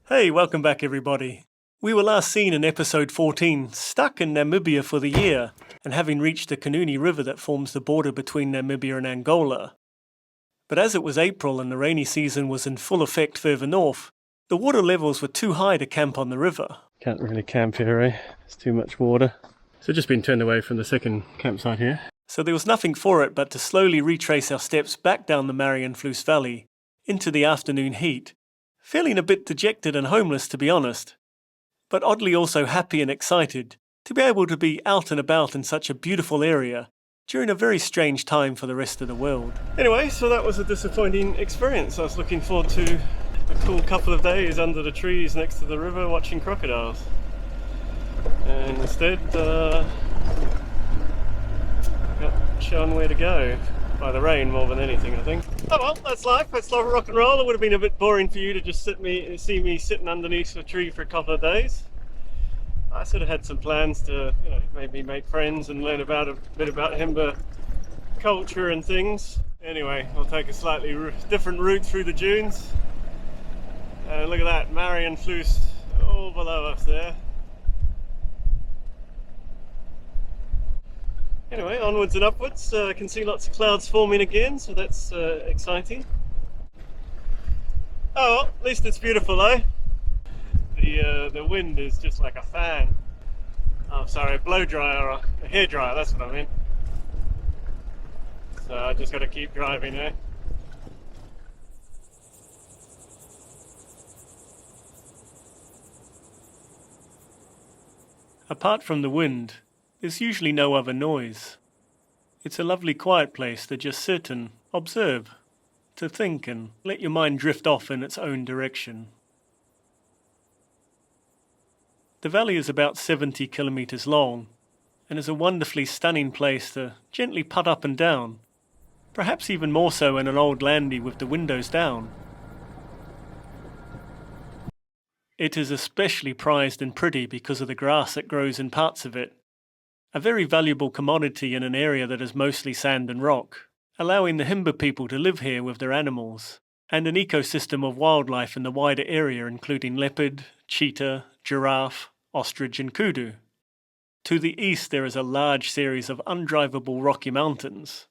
Hey, welcome back everybody. We were last seen in episode 14, stuck in Namibia for the year, and having reached the Kanuni River that forms the border between Namibia and Angola. But as it was April and the rainy season was in full effect further north, the water levels were too high to camp on the river. Can't really camp here, eh? There's too much water. So just been turned away from the second campsite here. So there was nothing for it but to slowly retrace our steps back down the Marienfluss valley, into the afternoon heat, feeling a bit dejected and homeless to be honest, but oddly also happy and excited to be able to be out and about in such a beautiful area during a very strange time for the rest of the world. Anyway, so that was a disappointing experience. I was looking forward to a cool couple of days under the trees next to the river watching crocodiles. And instead, I got shown where to go by the rain more than anything, I think. Oh well, that's life, that's rock and roll. It would have been a bit boring for you to just see me sitting underneath a tree for a couple of days. I sort of had some plans to, maybe make friends and learn a bit about Himba culture and things. Anyway, I'll take a slightly different route through the dunes. Look at that, Marienfluss all below us there. Anyway, onwards and upwards. I can see lots of clouds forming again, so that's exciting. Oh well, at least it's beautiful, eh? The wind is just like a fan. Oh, sorry, a blow dryer or a hair dryer, that's what I mean. So I just got to keep driving, eh? Apart from the wind, there's usually no other noise. It's a lovely quiet place to just sit and observe, to think and let your mind drift off in its own direction. The valley is about 70 kilometers long and is a wonderfully stunning place to gently putt up and down, perhaps even more so in an old landy with the windows down. It is especially prized and pretty because of the grass that grows in parts of it, a very valuable commodity in an area that is mostly sand and rock, allowing the Himba people to live here with their animals, and an ecosystem of wildlife in the wider area including leopard, cheetah, giraffe, ostrich and kudu. To the east there is a large series of undrivable rocky mountains.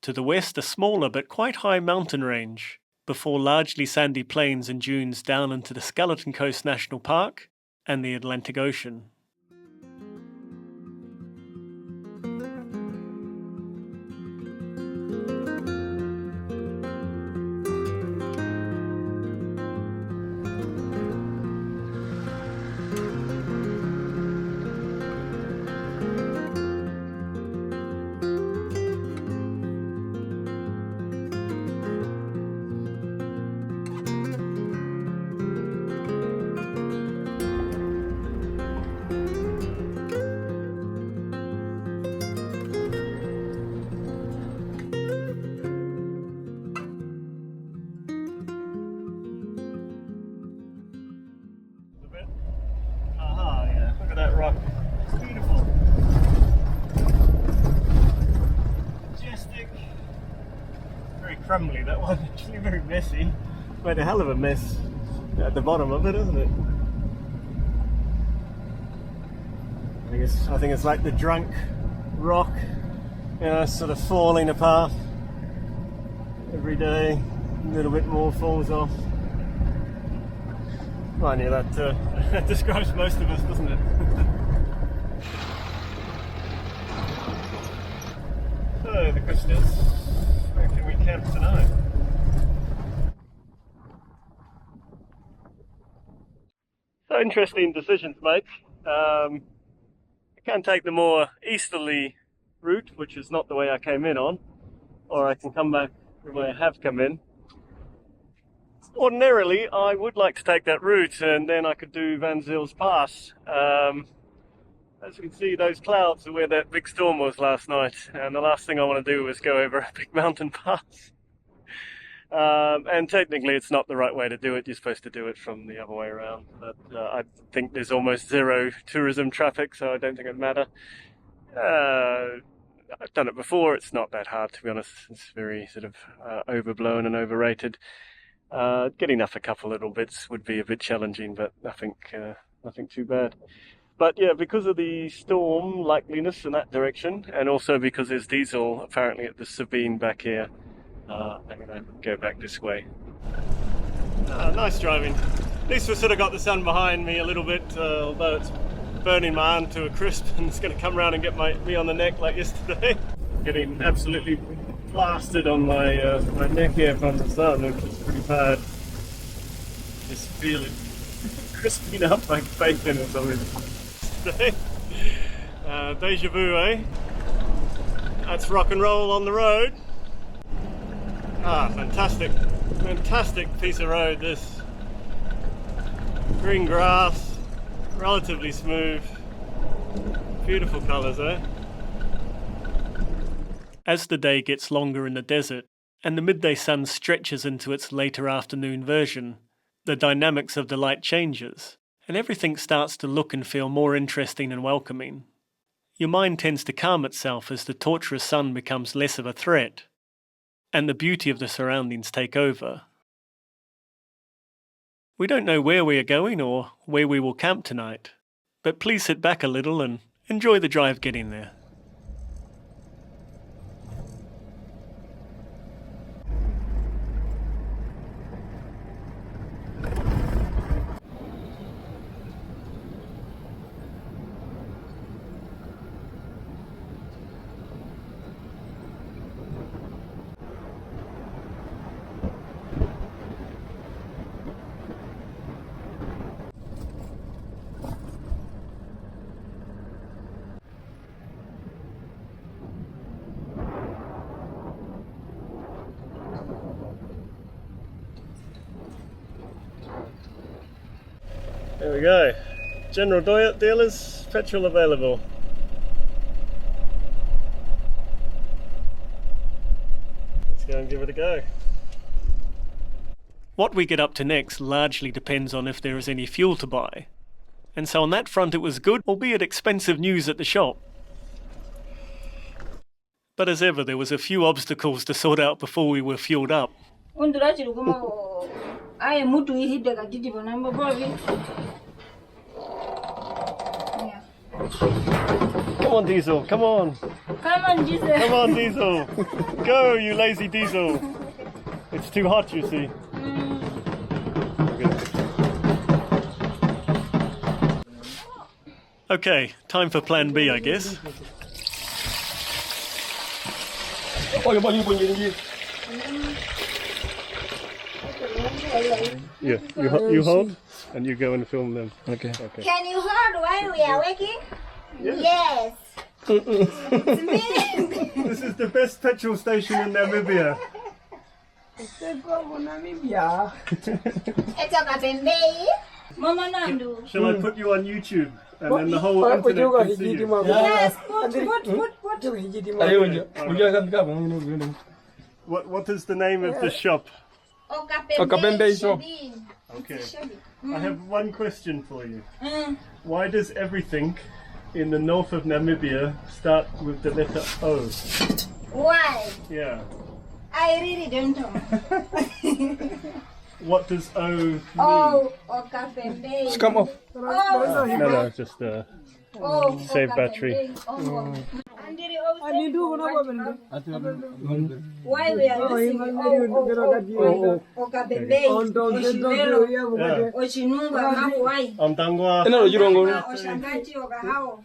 To the west a smaller but quite high mountain range, before largely sandy plains and dunes down into the Skeleton Coast National Park and the Atlantic Ocean. Look at that rock. It's beautiful. Majestic. Very crumbly, that one. Actually very messy. Made a hell of a mess at the bottom of it, isn't it? I think it's like the drunk rock, sort of falling apart every day. A little bit more falls off. Mind you, that describes most of us, doesn't it? So the question is, where can we camp tonight? So interesting decision to make. I can take the more easterly route, which is not the way I came in on, or I can come back the way I have come in. Ordinarily, I would like to take that route and then I could do Van Zil's Pass. As you can see, those clouds are where that big storm was last night, and the last thing I want to do is go over a big mountain pass. And technically it's not the right way to do it. You're supposed to do it from the other way around, but I think there's almost zero tourism traffic, so I don't think it'd matter. I've done it before. It's not that hard, to be honest. It's very sort of overblown and overrated. Getting off a couple little bits would be a bit challenging, but nothing too bad. But yeah, because of the storm likeliness in that direction, and also because there's diesel apparently at the Sabine back here, I'm going to go back this way. Nice driving. At least we've sort of got the sun behind me a little bit, although it's burning my arm to a crisp and it's going to come around and get me on the neck like yesterday. Getting absolutely plastered on my my neck here from the sun, which is pretty bad. Just feel it crisping up like bacon or something. Deja vu, eh? That's rock and roll on the road. Ah, fantastic piece of road this. Green grass, relatively smooth, beautiful colours, eh? As the day gets longer in the desert and the midday sun stretches into its later afternoon version, the dynamics of the light changes, and everything starts to look and feel more interesting and welcoming. Your mind tends to calm itself as the torturous sun becomes less of a threat, and the beauty of the surroundings take over. We don't know where we are going or where we will camp tonight, but please sit back a little and enjoy the drive getting there. There we go. General dealers, petrol available. Let's go and give it a go. What we get up to next largely depends on if there is any fuel to buy. And so on that front it was good, albeit expensive news at the shop. But as ever, there was a few obstacles to sort out before we were fueled up. Come on, Diesel, come on. Come on, Diesel. Come on, Diesel. Go, you lazy Diesel. It's too hot, you see. Okay, time for plan B, I guess. Yeah, you hold and you go and film them. Okay. Can you hold while we are working? Yes. It's me. This is the best petrol station in Namibia. It's a Kapembe. Mama Nandu. Shall I put you on YouTube and then the whole internet can see you? Yes, put. What is the name of the shop? Okapembe shop. Okay. I have one question for you. Why does everything in the north of Namibia start with the letter O? Why? Yeah. I really don't know. What does O mean? Oh, Okapembe. It's come off. Oh, No, just save battery. Why we are using Okapembe? Ochinunga why? Amtangwa. Oshangati Okahao.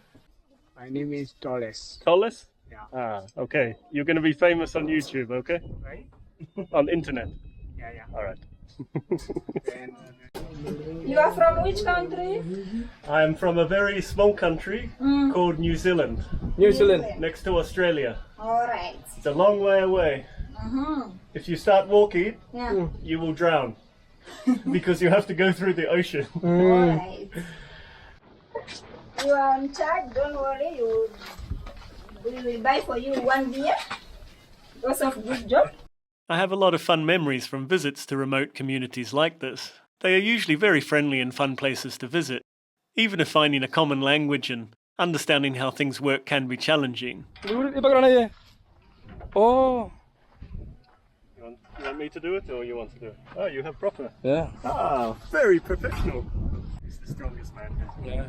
My name is Toles. Toles? Yeah. Ah, okay. You're going to be famous on YouTube, okay? Right? On internet. Yeah. All right. You are from which country? I'm from a very small country called New Zealand, New Zealand. next to Australia. Alright. It's a long way away. If you start walking, Yeah. you will drown because you have to go through the ocean. Alright. You are on charge, don't worry. We will buy for you one beer because of good job. I have a lot of fun memories from visits to remote communities like this. They are usually very friendly and fun places to visit, even if finding a common language and understanding how things work can be challenging. Oh. You want me to do it or you want to do it? Oh, you have proper. Yeah. Ah, very professional. He's the strongest man here. Yeah.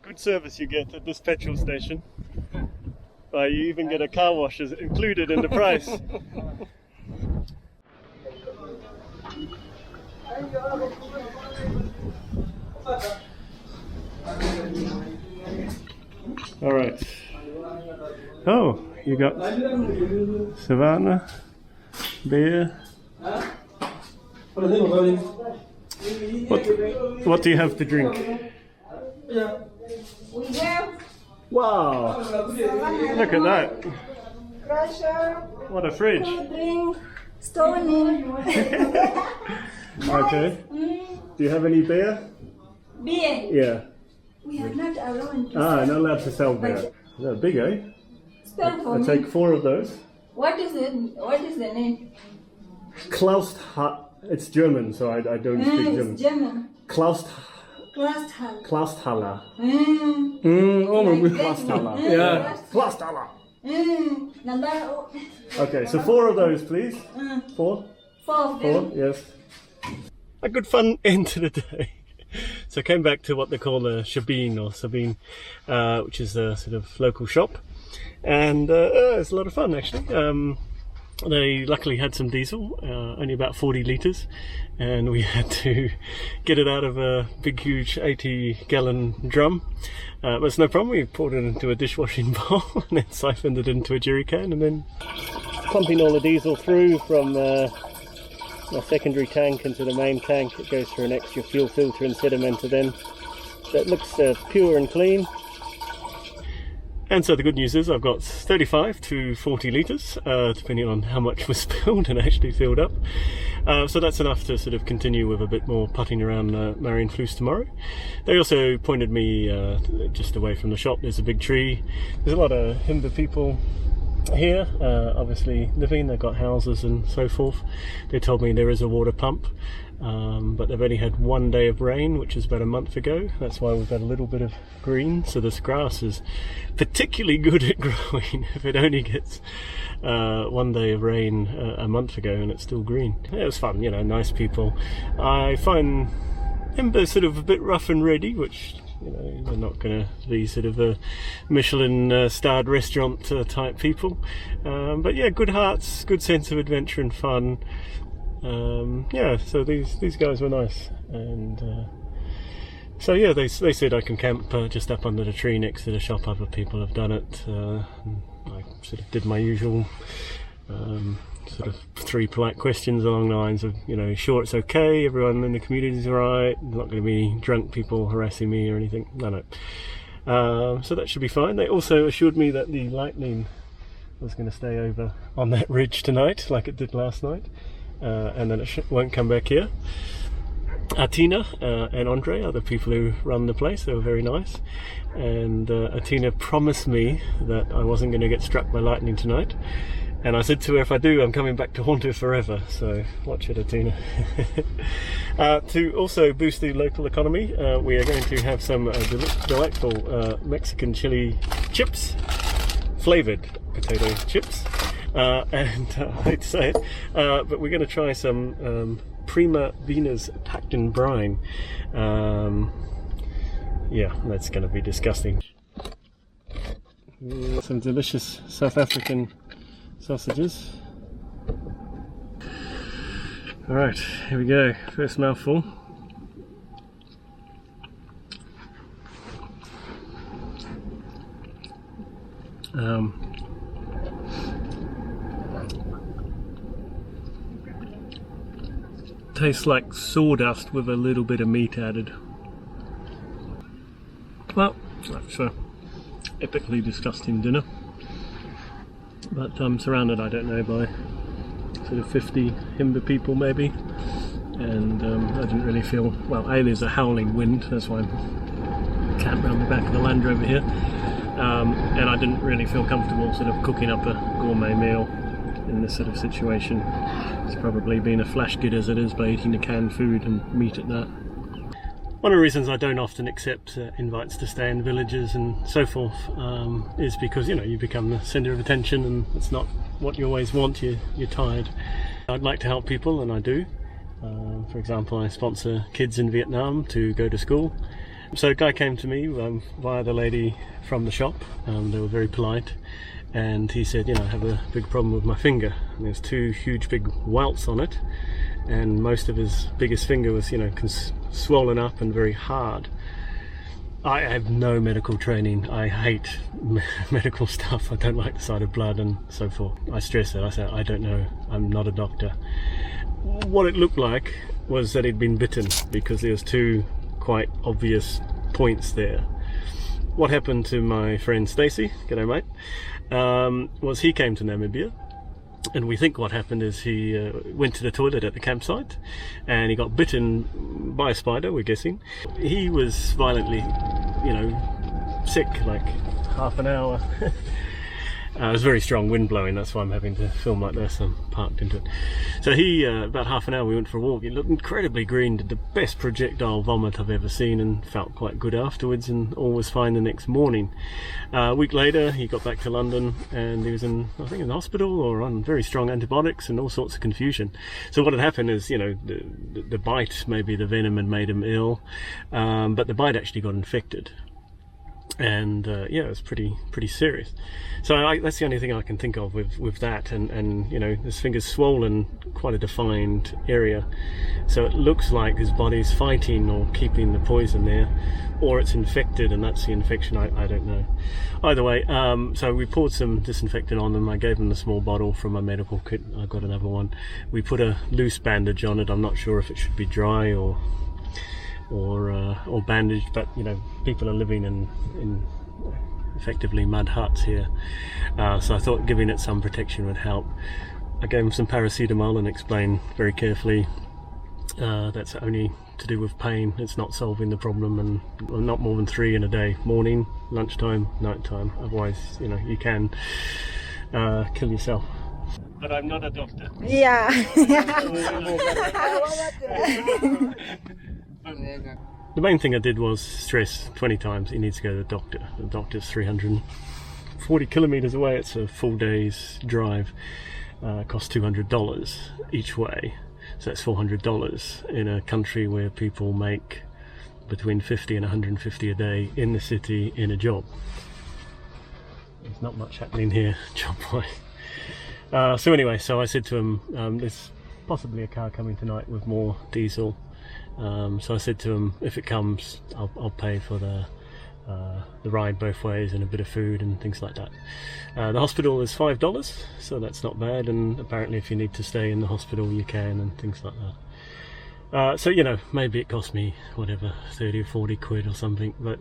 Good service you get at this petrol station. You even get a car wash as included in the price. All right. Oh, you got Savannah, beer. What do you have to drink? We have Wow! Look at that! crusher, What a fridge! cool drink, stony. Okay. Do you have any beer? Beer. Yeah. We are not allowed to Ah, sell. not allowed to sell beer. They're big, eh? Spell for I'll me. take 4 of those. What is it? What is the name? Klaus. It's German, so I don't speak German. It's German. Klaus. Klasthal. Klausthaler. Oh my my Klausthaler. Yeah. Klausthaler. Number Okay, so 4 of those, please. 4? 4 of them. 4, yes. A good fun end to the day. So I came back to what they call a Sabine or Sabine, which is a sort of local shop. And it's a lot of fun actually. They luckily had some diesel, only about 40 litres, and we had to get it out of a big huge 80-gallon drum. But it's no problem, we poured it into a dishwashing bowl and then siphoned it into a jerry can, and then pumping all the diesel through from the secondary tank into the main tank. It goes through an extra fuel filter and sedimenter then. So it looks pure and clean. And so the good news is I've got 35 to 40 litres, depending on how much was spilled and actually filled up. So that's enough to sort of continue with a bit more putting around Marienfluss tomorrow. They also pointed me just away from the shop. There's a big tree. There's a lot of Himba people here, obviously living. They've got houses and so forth. They told me there is a water pump. But they've only had 1 day of rain, which is about a month ago. That's why we've got a little bit of green. So this grass is particularly good at growing if it only gets 1 day of rain a month ago and it's still green. It was fun, you know, nice people. I find Himba sort of a bit rough and ready, which, you know, they're not going to be sort of a Michelin starred restaurant type people. But yeah, good hearts, good sense of adventure and fun. Yeah, so these guys were nice, and so yeah, they said I can camp just up under the tree next to the shop. Other people have done it. I sort of did my usual sort of 3 polite questions along the lines of, you know, sure it's okay, everyone in the community is alright, not going to be drunk people harassing me or anything. No. So that should be fine. They also assured me that the lightning was going to stay over on that ridge tonight, like it did last night. And then it won't come back here. Atina and Andre are the people who run the place. They were very nice, and Atina promised me that I wasn't going to get struck by lightning tonight, and I said to her, if I do, I'm coming back to haunt her forever. So watch it, Atina. To also boost the local economy, we are going to have some delightful Mexican chili chips, flavoured potato chips. And I hate to say it, but we're going to try some Prima Vena's packed in brine. Yeah, that's going to be disgusting. Some delicious South African sausages. Alright, here we go. First mouthful. Tastes like sawdust with a little bit of meat added. Well, that's an epically disgusting dinner. But I'm surrounded, I don't know, by sort of 50 Himba people maybe. And I didn't really feel, well, there's a howling wind, that's why I'm camped around the back of the Land Rover here. And I didn't really feel comfortable sort of cooking up a gourmet meal in this sort of situation. It's probably been a flash good as it is by eating the canned food and meat at that. One of the reasons I don't often accept invites to stay in villages and so forth is because, you become the centre of attention and it's not what you always want. You're tired. I'd like to help people, and I do. For example, I sponsor kids in Vietnam to go to school. So a guy came to me via the lady from the shop. They were very polite, and he said, I have a big problem with my finger. And there's 2 huge big welts on it, and most of his biggest finger was, swollen up and very hard. I have no medical training. I hate medical stuff. I don't like the sight of blood and so forth. I stress that. I say, I don't know. I'm not a doctor. What it looked like was that he'd been bitten, because there's 2 quite obvious points there. What happened to my friend Stacy, g'day mate, was he came to Namibia, and we think what happened is he went to the toilet at the campsite and he got bitten by a spider, we're guessing. He was violently, sick, like half an hour. It was very strong wind blowing, that's why I'm having to film like this. I'm parked into it. So he, about half an hour we went for a walk. He looked incredibly green, did the best projectile vomit I've ever seen, and felt quite good afterwards, and all was fine the next morning. A week later he got back to London and he was in the hospital or on very strong antibiotics and all sorts of confusion. So what had happened is, the bite, maybe the venom had made him ill, but the bite actually got infected. And it was pretty serious. So that's the only thing I can think of with that. And his finger's swollen, quite a defined area. So it looks like his body's fighting or keeping the poison there, or it's infected and that's the infection. I don't know. Either way, so we poured some disinfectant on them. I gave him the small bottle from my medical kit. I got another one. We put a loose bandage on it. I'm not sure if it should be dry or bandaged, but people are living in effectively mud huts here, so I thought giving it some protection would help. I gave him some paracetamol and explained very carefully that's only to do with pain. It's not solving the problem, and not more than 3 in a day: morning, lunchtime, nighttime. Otherwise, you can kill yourself. But I'm not a doctor. Yeah. The main thing I did was stress 20 times he needs to go to the doctor. The doctor's 340 kilometres away. It's a full day's drive. Costs $200 each way. So that's $400 in a country where people make between 50 and 150 a day in the city in a job. There's not much happening here job-wise. So anyway, so I said to him, there's possibly a car coming tonight with more diesel. So I said to him, if it comes, I'll pay for the ride both ways and a bit of food and things like that. The hospital is $5, so that's not bad, and apparently if you need to stay in the hospital you can, and things like that. So maybe it cost me whatever, 30 or 40 quid or something, but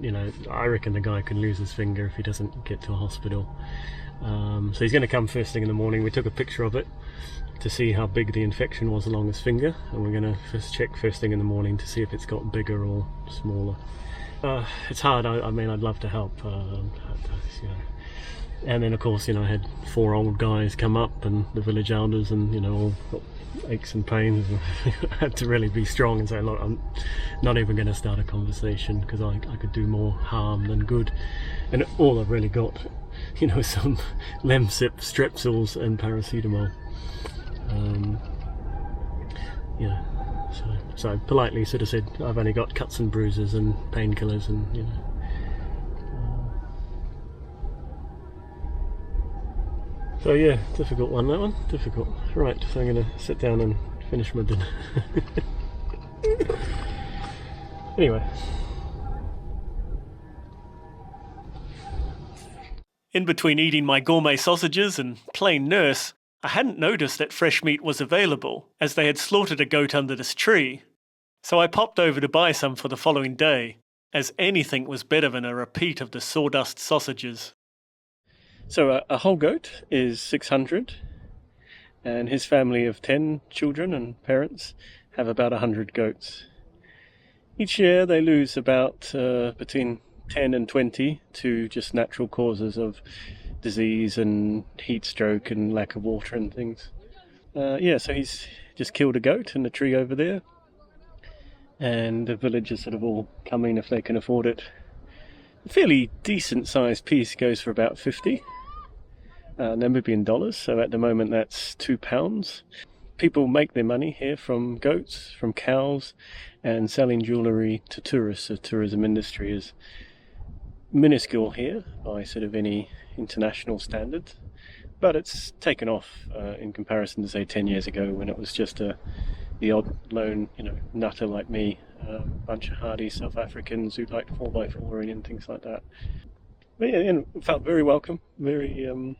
I reckon the guy can lose his finger if he doesn't get to a hospital. So he's going to come first thing in the morning. We took a picture of it to see how big the infection was along his finger, and we're going to check first thing in the morning to see if it's got bigger or smaller. It's hard. I mean, I'd love to help, and then of course I had 4 old guys come up and the village elders, and all got aches and pains. I had to really be strong and say, look, I'm not even going to start a conversation because I could do more harm than good. And all I've really got, some Lemsip, Strepsils and paracetamol. So politely sort of said I've only got cuts and bruises and painkillers, and so yeah, difficult one, that one, difficult. Right, so I'm going to sit down and finish my dinner. Anyway. In between eating my gourmet sausages and playing nurse, I hadn't noticed that fresh meat was available, as they had slaughtered a goat under this tree. So I popped over to buy some for the following day, as anything was better than a repeat of the sawdust sausages. So a whole goat is 600, and his family of 10 children and parents have about 100 goats. Each year they lose about between 10 and 20 to just natural causes of disease and heat stroke and lack of water and things. So he's just killed a goat in the tree over there, and the villagers sort of all come in if they can afford it. A fairly decent sized piece goes for about 50 Namibian dollars, so at the moment that's £2. People make their money here from goats, from cows, and selling jewellery to tourists. The tourism industry is minuscule here by sort of any international standards, but it's taken off in comparison to say 10 years ago, when it was just the odd lone, nutter like me, a bunch of hardy South Africans who liked 4x4 and things like that. But yeah, felt very welcome, very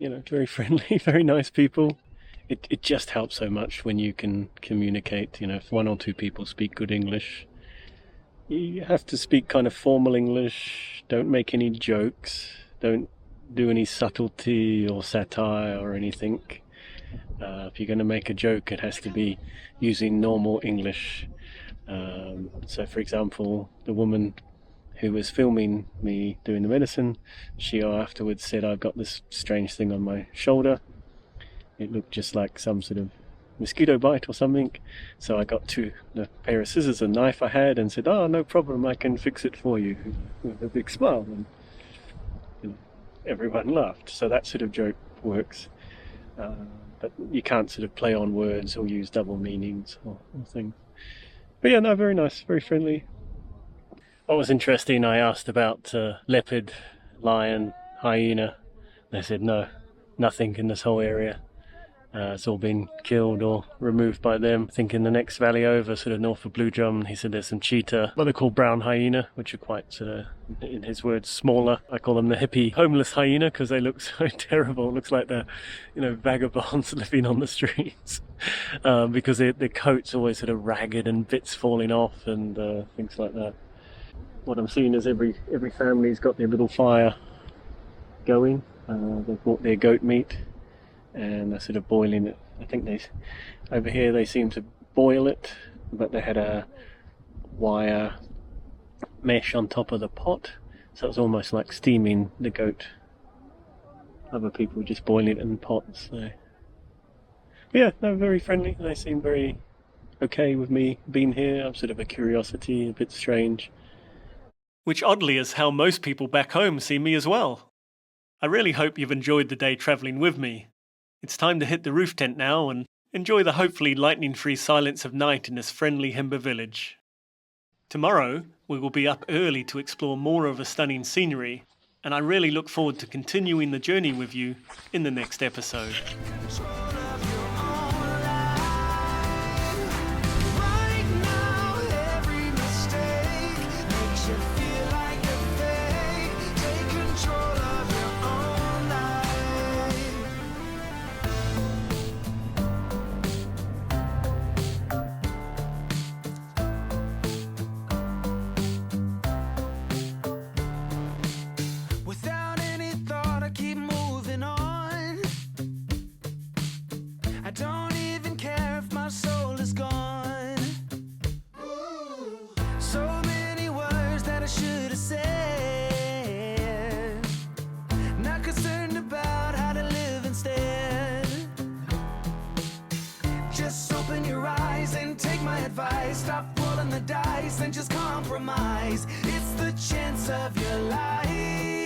very friendly, very nice people. It just helps so much when you can communicate. If one or two people speak good English, you have to speak kind of formal English. Don't make any jokes. Don't do any subtlety or satire or anything. If you're going to make a joke, it has to be using normal English. So, for example, the woman who was filming me doing the medicine, she afterwards said, "I've got this strange thing on my shoulder. It looked just like some sort of mosquito bite or something." So I got a pair of scissors and knife I had and said, "Oh, no problem, I can fix it for you," with a big smile. And everyone laughed. So that sort of joke works. But you can't sort of play on words or use double meanings or things. But yeah, no, very nice, very friendly. What was interesting, I asked about leopard, lion, hyena. They said no, nothing in this whole area. It's all been killed or removed by them. I think in the next valley over, sort of north of Blue Drum, he said there's some cheetah, what they call brown hyena, which are quite sort of, in his words, smaller. I call them the hippie homeless hyena because they look so terrible. It looks like they're, vagabonds living on the streets because their coats always sort of ragged and bits falling off and things like that. What I'm seeing is every family's got their little fire going. They've bought their goat meat and they're sort of boiling it. I think over here they seem to boil it, but they had a wire mesh on top of the pot, so it's almost like steaming the goat. Other people just boiling it in pots. So. But yeah, no, very friendly. They seem very okay with me being here. I'm sort of a curiosity, a bit strange. Which oddly is how most people back home see me as well. I really hope you've enjoyed the day travelling with me. It's time to hit the roof tent now and enjoy the hopefully lightning-free silence of night in this friendly Himba village. Tomorrow, we will be up early to explore more of the stunning scenery, and I really look forward to continuing the journey with you in the next episode. Stop rolling the dice and just compromise. It's the chance of your life.